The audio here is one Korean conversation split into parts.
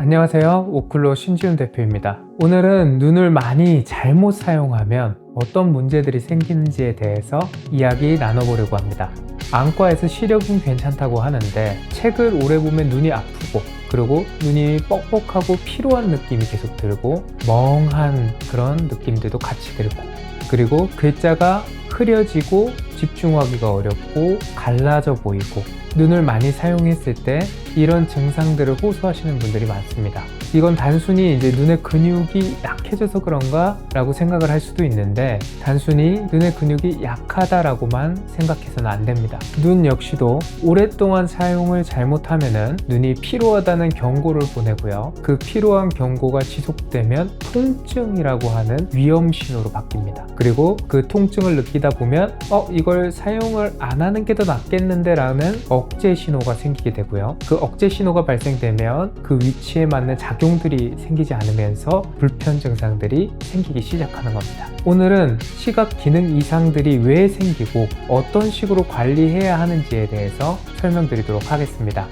안녕하세요. 오클로 신지훈 대표입니다. 오늘은 눈을 많이 잘못 사용하면 어떤 문제들이 생기는지에 대해서 이야기 나눠보려고 합니다. 안과에서 시력은 괜찮다고 하는데 책을 오래 보면 눈이 아프고 그리고 눈이 뻑뻑하고 피로한 느낌이 계속 들고 멍한 그런 느낌들도 같이 들고 그리고 글자가 흐려지고 집중하기가 어렵고 갈라져 보이고 눈을 많이 사용했을 때 이런 증상들을 호소하시는 분들이 많습니다. 이건 단순히 이제 눈의 근육이 약해져서 그런가 라고 생각을 할 수도 있는데 단순히 눈의 근육이 약하다라고만 생각해서는 안 됩니다. 눈 역시도 오랫동안 사용을 잘못하면은 눈이 피로하다는 경고를 보내고요. 그 피로한 경고가 지속되면 통증이라고 하는 위험 신호로 바뀝니다. 그리고 그 통증을 느끼다 보면 이걸 사용을 안 하는 게 더 낫겠는데 라는 억제 신호가 생기게 되고요. 그 억제 신호가 발생되면 그 위치에 맞는 작용들이 생기지 않으면서 불편 증상들이 생기기 시작하는 겁니다. 오늘은 시각 기능 이상들이 왜 생기고 어떤 식으로 관리해야 하는지에 대해서 설명드리도록 하겠습니다.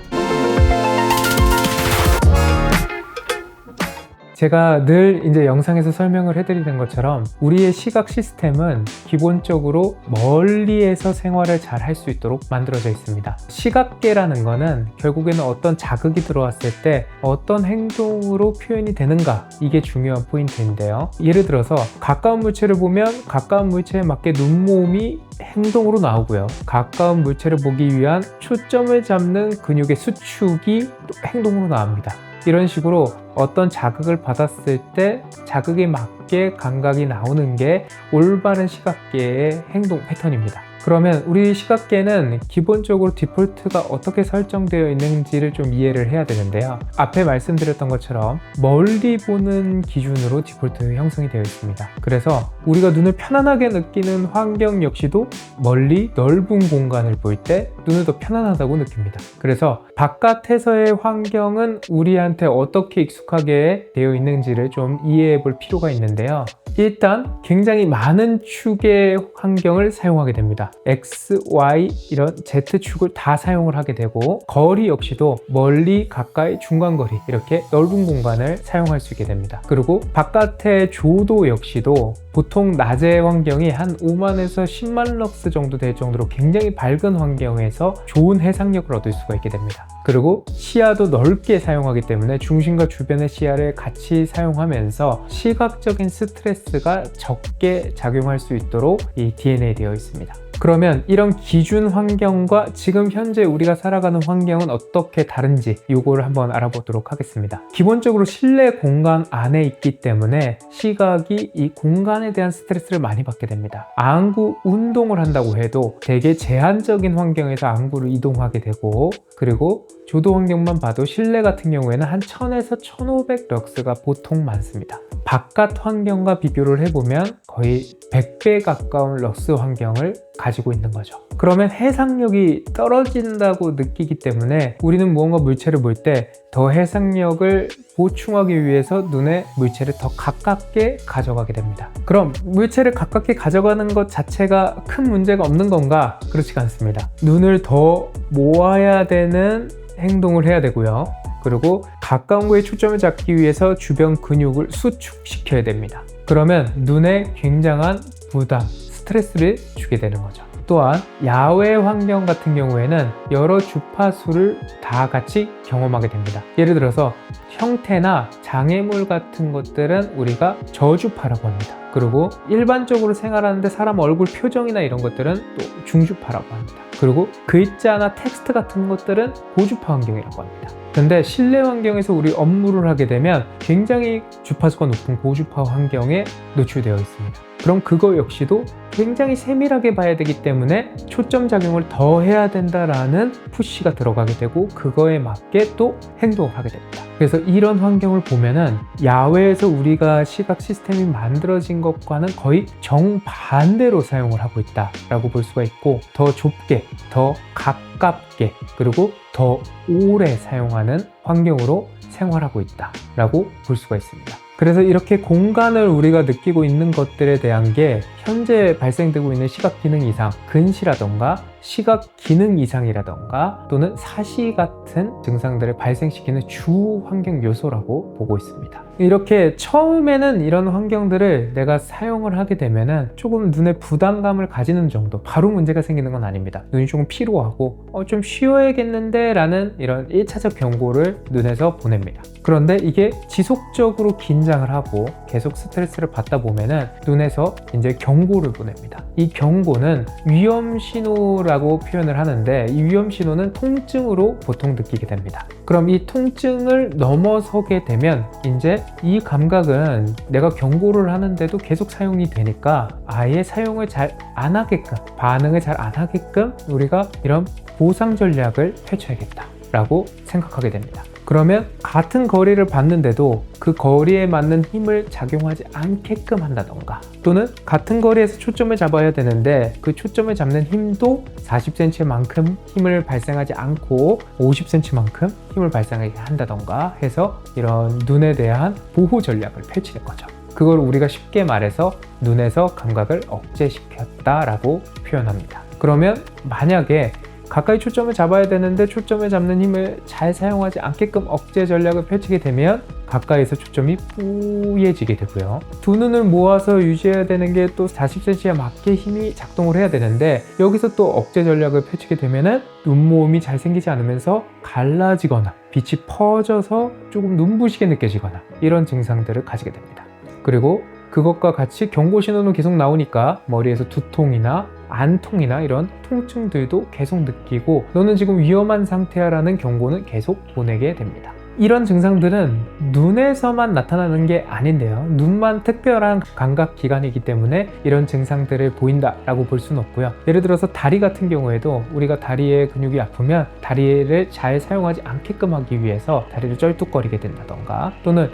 제가 늘 이제 영상에서 설명을 해드리는 것처럼 우리의 시각 시스템은 기본적으로 멀리에서 생활을 잘 할 수 있도록 만들어져 있습니다. 시각계라는 거는 결국에는 어떤 자극이 들어왔을 때 어떤 행동으로 표현이 되는가, 이게 중요한 포인트인데요. 예를 들어서 가까운 물체를 보면 가까운 물체에 맞게 눈모음이 행동으로 나오고요. 가까운 물체를 보기 위한 초점을 잡는 근육의 수축이 또 행동으로 나옵니다. 이런 식으로 어떤 자극을 받았을 때 자극에 맞게 감각이 나오는 게 올바른 시각계의 행동 패턴입니다. 그러면 우리 시각계는 기본적으로 디폴트가 어떻게 설정되어 있는지를 좀 이해를 해야 되는데요. 앞에 말씀드렸던 것처럼 멀리 보는 기준으로 디폴트 형성이 되어 있습니다. 그래서 우리가 눈을 편안하게 느끼는 환경 역시도 멀리 넓은 공간을 볼 때 눈을 더 편안하다고 느낍니다. 그래서 바깥에서의 환경은 우리한테 어떻게 익숙하게 되어 있는지를 좀 이해해 볼 필요가 있는데요. 일단 굉장히 많은 축의 환경을 사용하게 됩니다. X, Y 이런 Z축을 다 사용을 하게 되고 거리 역시도 멀리, 가까이, 중간거리 이렇게 넓은 공간을 사용할 수 있게 됩니다. 그리고 바깥의 조도 역시도 보통 낮의 환경이 한 5만에서 10만 럭스 정도 될 정도로 굉장히 밝은 환경에서 좋은 해상력을 얻을 수가 있게 됩니다. 그리고 시야도 넓게 사용하기 때문에 중심과 주변의 시야를 같이 사용하면서 시각적인 스트레스가 적게 작용할 수 있도록 이 DNA 되어 있습니다. 그러면 이런 기준 환경과 지금 현재 우리가 살아가는 환경은 어떻게 다른지 이거를 한번 알아보도록 하겠습니다. 기본적으로 실내 공간 안에 있기 때문에 시각이 이 공간에 대한 스트레스를 많이 받게 됩니다. 안구 운동을 한다고 해도 되게 제한적인 환경에서 안구를 이동하게 되고 그리고 조도 환경만 봐도 실내 같은 경우에는 한 1000에서 1500 럭스가 보통 많습니다. 바깥 환경과 비교를 해보면 거의 100배 가까운 럭스 환경을 가지고 있는 거죠. 그러면 해상력이 떨어진다고 느끼기 때문에 우리는 무언가 물체를 볼 때 더 해상력을 보충하기 위해서 눈에 물체를 더 가깝게 가져가게 됩니다. 그럼 물체를 가깝게 가져가는 것 자체가 큰 문제가 없는 건가? 그렇지가 않습니다. 눈을 더 모아야 되는 행동을 해야 되고요. 그리고 가까운 곳에 초점을 잡기 위해서 주변 근육을 수축시켜야 됩니다. 그러면 눈에 굉장한 부담, 스트레스를 주게 되는 거죠. 또한 야외 환경 같은 경우에는 여러 주파수를 다 같이 경험하게 됩니다. 예를 들어서 형태나 장애물 같은 것들은 우리가 저주파라고 합니다. 그리고 일반적으로 생활하는데 사람 얼굴 표정이나 이런 것들은 또 중주파라고 합니다. 그리고 글자나 텍스트 같은 것들은 고주파 환경이라고 합니다. 근데 실내 환경에서 우리 업무를 하게 되면 굉장히 주파수가 높은 고주파 환경에 노출되어 있습니다. 그럼 그거 역시도 굉장히 세밀하게 봐야 되기 때문에 초점 작용을 더 해야 된다라는 푸시가 들어가게 되고 그거에 맞게 또 행동을 하게 됩니다. 그래서 이런 환경을 보면은 야외에서 우리가 시각 시스템이 만들어진 것과는 거의 정반대로 사용을 하고 있다라고 볼 수가 있고 더 좁게, 더 가깝게 그리고 더 오래 사용하는 환경으로 생활하고 있다라고 볼 수가 있습니다. 그래서 이렇게 공간을 우리가 느끼고 있는 것들에 대한 게 현재 발생되고 있는 시각 기능 이상, 근시라던가 시각 기능 이상이라던가 또는 사시 같은 증상들을 발생시키는 주 환경 요소라고 보고 있습니다. 이렇게 처음에는 이런 환경들을 내가 사용을 하게 되면은 조금 눈에 부담감을 가지는 정도, 바로 문제가 생기는 건 아닙니다. 눈이 조금 피로하고 좀 쉬어야겠는데 라는 이런 1차적 경고를 눈에서 보냅니다. 그런데 이게 지속적으로 긴장을 하고 계속 스트레스를 받다 보면은 눈에서 이제 경고를 보냅니다. 이 경고는 위험 신호라고 표현을 하는데, 이 위험 신호는 통증으로 보통 느끼게 됩니다. 그럼 이 통증을 넘어서게 되면 이제 이 감각은 내가 경고를 하는데도 계속 사용이 되니까 아예 사용을 잘 안 하게끔, 반응을 잘 안 하게끔 우리가 이런 보상 전략을 펼쳐야겠다 라고 생각하게 됩니다. 그러면 같은 거리를 받는데도 그 거리에 맞는 힘을 작용하지 않게끔 한다던가, 또는 같은 거리에서 초점을 잡아야 되는데 그 초점을 잡는 힘도 40cm만큼 힘을 발생하지 않고 50cm만큼 힘을 발생하게 한다던가 해서 이런 눈에 대한 보호 전략을 펼치는 거죠. 그걸 우리가 쉽게 말해서 눈에서 감각을 억제시켰다라고 표현합니다. 그러면 만약에 가까이 초점을 잡아야 되는데 초점을 잡는 힘을 잘 사용하지 않게끔 억제 전략을 펼치게 되면 가까이서 초점이 뿌얘지게 되고요. 두 눈을 모아서 유지해야 되는 게 또 40cm에 맞게 힘이 작동을 해야 되는데 여기서 또 억제 전략을 펼치게 되면은 눈모음이 잘 생기지 않으면서 갈라지거나 빛이 퍼져서 조금 눈부시게 느껴지거나 이런 증상들을 가지게 됩니다. 그리고 그것과 같이 경고 신호는 계속 나오니까 머리에서 두통이나 안통이나 이런 통증들도 계속 느끼고 너는 지금 위험한 상태야 라는 경고는 계속 보내게 됩니다. 이런 증상들은 눈에서만 나타나는 게 아닌데요. 눈만 특별한 감각 기관이기 때문에 이런 증상들을 보인다라고 볼 수는 없고요. 예를 들어서 다리 같은 경우에도 우리가 다리에 근육이 아프면 다리를 잘 사용하지 않게끔 하기 위해서 다리를 쩔뚝거리게 된다던가, 또는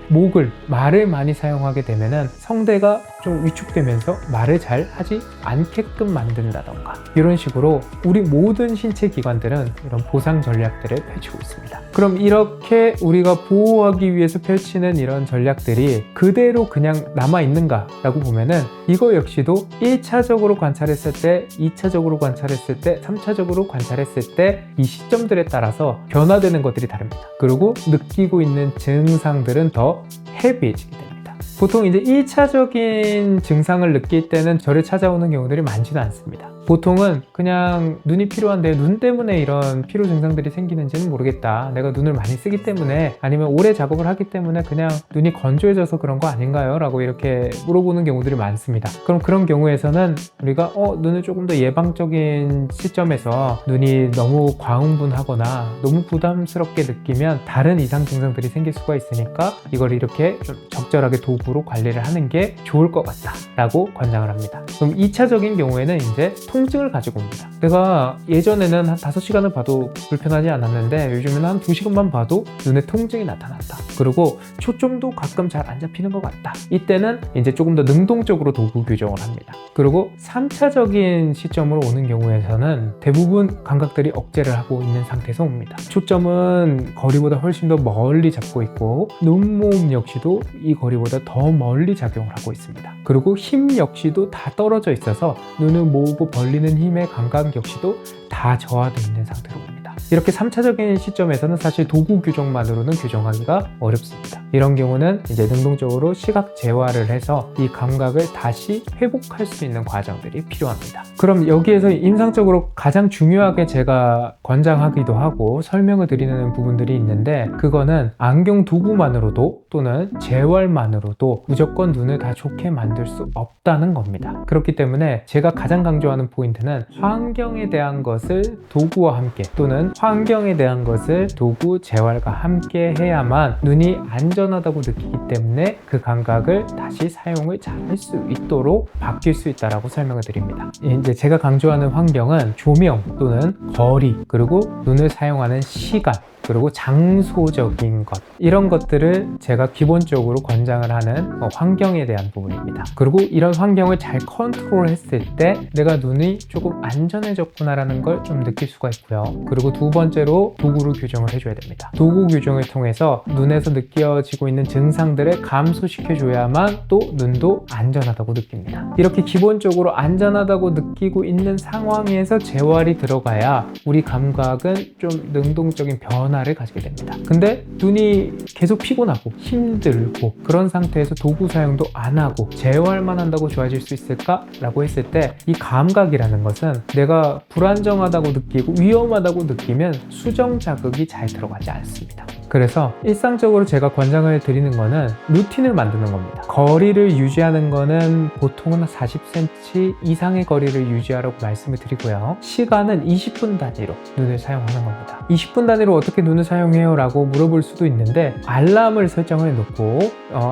말을 많이 사용하게 되면은 성대가 좀 위축되면서 말을 잘 하지 않게끔 만든다던가, 이런 식으로 우리 모든 신체 기관들은 이런 보상 전략들을 펼치고 있습니다. 그럼 이렇게 우리가 보호하기 위해서 펼치는 이런 전략들이 그대로 그냥 남아있는가 라고 보면은 이거 역시도 1차적으로 관찰했을 때, 2차적으로 관찰했을 때, 3차적으로 관찰했을 때 이 시점들에 따라서 변화되는 것들이 다릅니다. 그리고 느끼고 있는 증상들은 더 헤비해지게 됩니다. 보통 이제 1차적인 증상을 느낄 때는 저를 찾아오는 경우들이 많지는 않습니다. 보통은 그냥 눈이 피로한데 눈 때문에 이런 피로 증상들이 생기는지는 모르겠다, 내가 눈을 많이 쓰기 때문에, 아니면 오래 작업을 하기 때문에 그냥 눈이 건조해져서 그런 거 아닌가요? 라고 이렇게 물어보는 경우들이 많습니다. 그럼 그런 경우에서는 우리가 눈을 조금 더 예방적인 시점에서 눈이 너무 과흥분하거나 너무 부담스럽게 느끼면 다른 이상 증상들이 생길 수가 있으니까 이걸 이렇게 좀 적절하게 도구로 관리를 하는 게 좋을 것 같다 라고 권장을 합니다. 그럼 2차적인 경우에는 이제 통증을 가지고 옵니다. 내가 예전에는 한 5시간을 봐도 불편하지 않았는데 요즘에는 한 2시간만 봐도 눈에 통증이 나타났다. 그리고 초점도 가끔 잘 안 잡히는 것 같다. 이때는 이제 조금 더 능동적으로 도구 교정을 합니다. 그리고 3차적인 시점으로 오는 경우에서는 대부분 감각들이 억제를 하고 있는 상태에서 옵니다. 초점은 거리보다 훨씬 더 멀리 잡고 있고 눈모음 역시도 이 거리보다 더 멀리 작용을 하고 있습니다. 그리고 힘 역시도 다 떨어져 있어서 눈을 모으고 벌리는 힘의 감각 역시도 다 저하되어 있는 상태로 옵니다. 이렇게 3차적인 시점에서는 사실 도구 교정만으로는 교정하기가 어렵습니다. 이런 경우는 이제 능동적으로 시각 재활을 해서 이 감각을 다시 회복할 수 있는 과정들이 필요합니다. 그럼 여기에서 임상적으로 가장 중요하게 제가 권장하기도 하고 설명을 드리는 부분들이 있는데, 그거는 안경 도구만으로도 또는 재활만으로도 무조건 눈을 다 좋게 만들 수 없다는 겁니다. 그렇기 때문에 제가 가장 강조하는 포인트는 환경에 대한 것을 도구와 함께, 또는 환경에 대한 것을 도구 재활과 함께 해야만 눈이 안전하다고 느끼기 때문에 그 감각을 다시 사용을 잘 할 수 있도록 바뀔 수 있다고 설명을 드립니다. 이제 제가 강조하는 환경은 조명 또는 거리, 그리고 눈을 사용하는 시간, 그리고 장소적인 것, 이런 것들을 제가 기본적으로 권장을 하는 환경에 대한 부분입니다. 그리고 이런 환경을 잘 컨트롤했을 때 내가 눈이 조금 안전해졌구나라는 걸 좀 느낄 수가 있고요. 그리고 두 번째로 도구를 규정을 해줘야 됩니다. 도구 규정을 통해서 눈에서 느껴지고 있는 증상들을 감소시켜줘야만 또 눈도 안전하다고 느낍니다. 이렇게 기본적으로 안전하다고 느끼고 있는 상황에서 재활이 들어가야 우리 감각은 좀 능동적인 변화를 가지게 됩니다. 근데 눈이 계속 피곤하고 힘들고 그런 상태에서 도구 사용도 안 하고 재활만 한다고 좋아질 수 있을까? 라고 했을 때 이 감각이라는 것은 내가 불안정하다고 느끼고 위험하다고 느끼면 수정 자극이 잘 들어가지 않습니다. 그래서 일상적으로 제가 권장을 드리는 거는 루틴을 만드는 겁니다. 거리를 유지하는 거는 보통은 40cm 이상의 거리를 유지하라고 말씀을 드리고요. 시간은 20분 단위로 눈을 사용하는 겁니다. 20분 단위로 어떻게 눈을 사용해요? 라고 물어볼 수도 있는데 알람을 설정해 놓고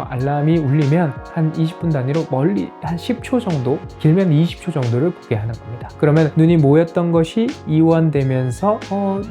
알람이 울리면 한 20분 단위로 멀리 한 10초 정도, 길면 20초 정도를 보게 하는 겁니다. 그러면 눈이 모였던 것이 이완되면서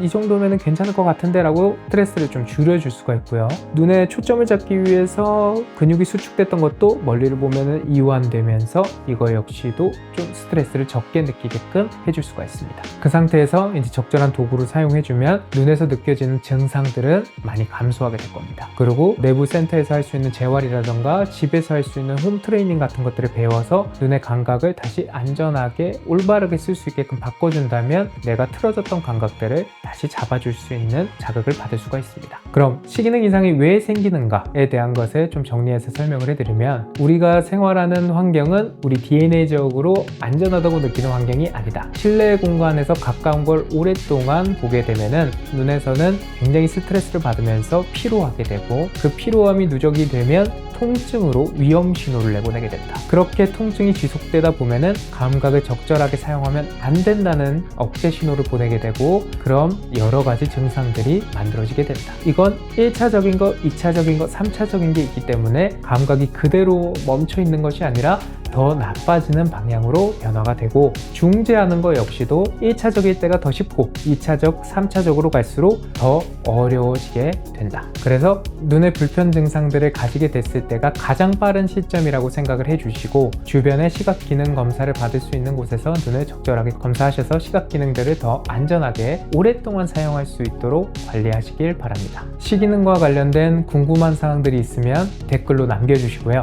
이 정도면 괜찮을 것 같은데 라고 스트레스를 좀 줄여줄 수가 있고요. 눈에 초점을 잡기 위해서 근육이 수축됐던 것도 멀리를 보면 이완되면서 이거 역시도 좀 스트레스를 적게 느끼게끔 해줄 수가 있습니다. 그 상태에서 이제 적절한 도구를 사용해주면 눈에서 느껴지는 증상들은 많이 감소하게 될 겁니다. 그리고 내부 센터에서 할 수 있는 재활이라던가 집에서 할 수 있는 홈 트레이닝 같은 것들을 배워서 눈의 감각을 다시 안전하게 올바르게 쓸 수 있게끔 바꿔준다면 내가 틀어졌던 감각들을 다시 잡아줄 수 있는 자극을 받을 수가 있습니다. 그럼 시기능 이상이 왜 생기는가에 대한 것을 좀 정리해서 설명을 해드리면, 우리가 생활하는 환경은 우리 DNA적으로 안전하다고 느끼는 환경이 아니다. 실내 공간에서 가까운 걸 오랫동안 보게 되면은 눈에서는 굉장히 스트레스를 받으면서 피로하게 되고, 그 피로함이 누적이 되면 통증으로 위험 신호를 내보내게 된다. 그렇게 통증이 지속되다 보면은 감각을 적절하게 사용하면 안 된다는 억제 신호를 보내게 되고, 그럼 여러 가지 증상들이 만들어지게 된다. 이건 1차적인 거, 2차적인 거, 3차적인 게 있기 때문에 감각이 그대로 멈춰 있는 것이 아니라 더 나빠지는 방향으로 변화가 되고, 중재하는 것 역시도 1차적일 때가 더 쉽고 2차적, 3차적으로 갈수록 더 어려워지게 된다. 그래서 눈의 불편 증상들을 가지게 됐을 때가 가장 빠른 시점이라고 생각을 해주시고, 주변의 시각기능 검사를 받을 수 있는 곳에서 눈을 적절하게 검사하셔서 시각기능들을 더 안전하게 오랫동안 사용할 수 있도록 관리하시길 바랍니다. 시기능과 관련된 궁금한 사항들이 있으면 댓글로 남겨주시고요.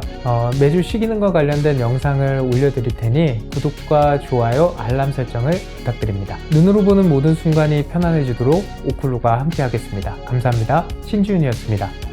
매주 시기능과 관련된 영상을 올려드릴 테니 구독과 좋아요, 알람 설정을 부탁드립니다. 눈으로 보는 모든 순간이 편안해지도록 오클루가 함께 하겠습니다. 감사합니다. 신지훈이었습니다.